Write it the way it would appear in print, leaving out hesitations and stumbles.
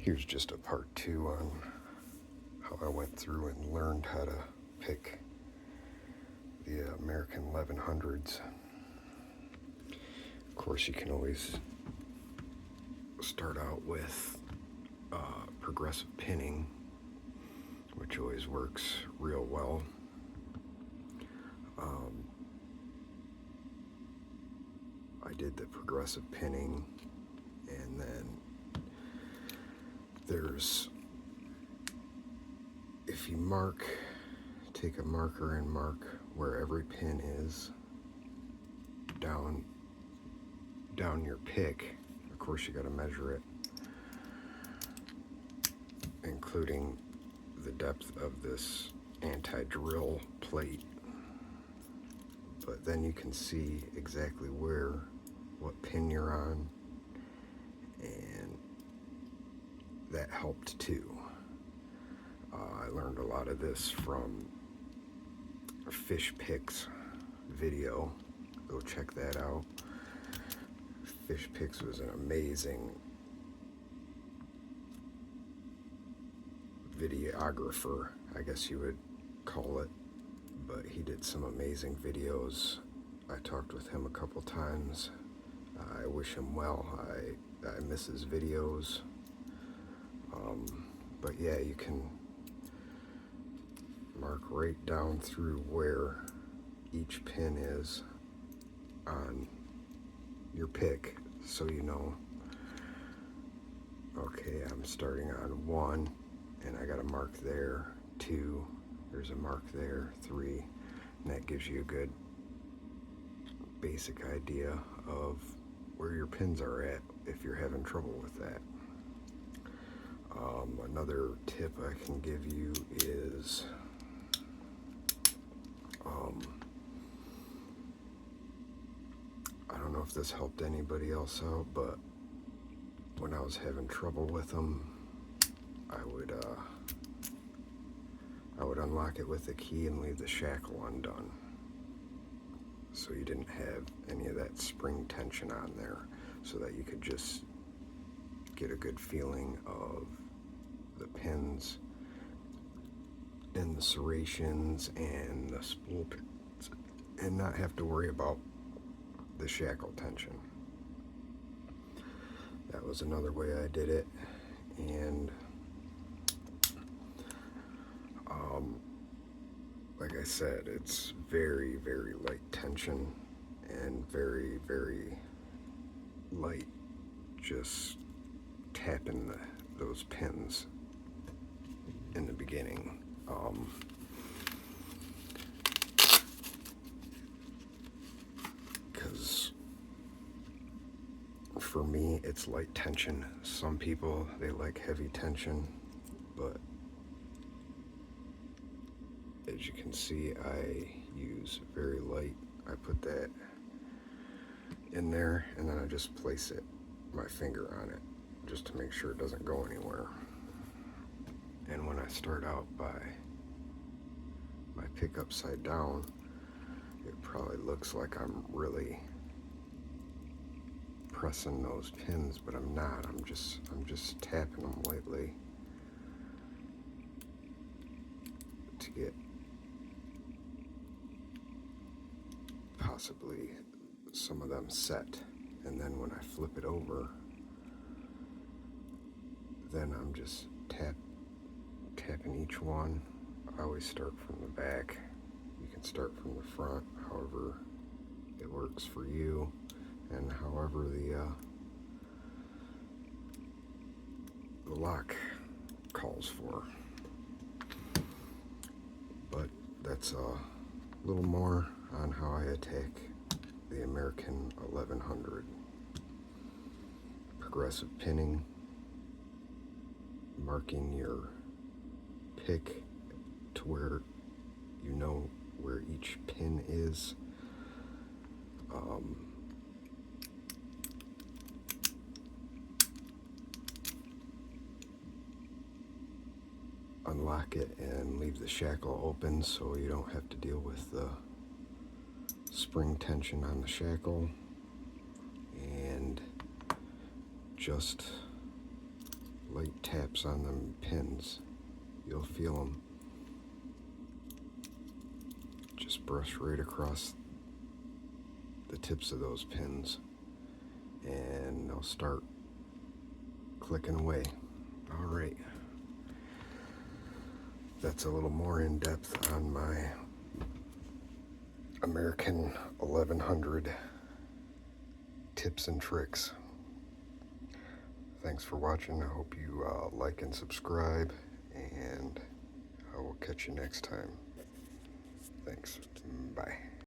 Here's just a part 2 on how I went through and learned how to pick the American 1100s. Of course, you can always start out with progressive pinning, which always works real well. I did the progressive pinning, and then there's, if you take a marker and mark where every pin is down your pick. Of course, you got to measure it, including the depth of this anti-drill plate. But then you can see exactly what pin you're on, and that helped too. I learned a lot of this from Fish Picks video. Go check that out. Fish Picks was an amazing videographer, I guess you would call it, but he did some amazing videos. I talked with him a couple times. I wish him well. I miss his videos. But yeah, you can mark right down through where each pin is on your pick, so you know, okay, I'm starting on 1, and I got a mark there, 2, there's a mark there, 3, and that gives you a good basic idea of where your pins are at if you're having trouble with that. Another tip I can give you is I don't know if this helped anybody else out, but when I was having trouble with them, I would unlock it with a key and leave the shackle undone, so you didn't have any of that spring tension on there, so that you could just get a good feeling of the pins and the serrations and the spool pins, and not have to worry about the shackle tension. That was another way I did it. And like I said, it's very, very light tension and very, very light, just tapping those pins in the beginning. Because for me, it's light tension. Some people, they like heavy tension, but as you can see, I use very light. I put that in there, and then I just place my finger on it, just to make sure it doesn't go anywhere. And when I start out by my pick upside down, it probably looks like I'm really pressing those pins, but I'm not. I'm just tapping them lightly to get possibly some of them set. And then when I flip it over, then I'm just tapping each one. I always start from the back. You can start from the front, however it works for you, and however the lock calls for. But that's a little more on how I attack the American 1100. Progressive pinning, marking your pick to where you know where each pin is. Unlock it and leave the shackle open so you don't have to deal with the spring tension on the shackle, and just light taps on them pins, you'll feel them. Just brush right across the tips of those pins and they'll start clicking away. All right. That's a little more in depth on my American 1100 tips and tricks. Thanks for watching. I hope you like and subscribe, and I will catch you next time. Thanks. Bye.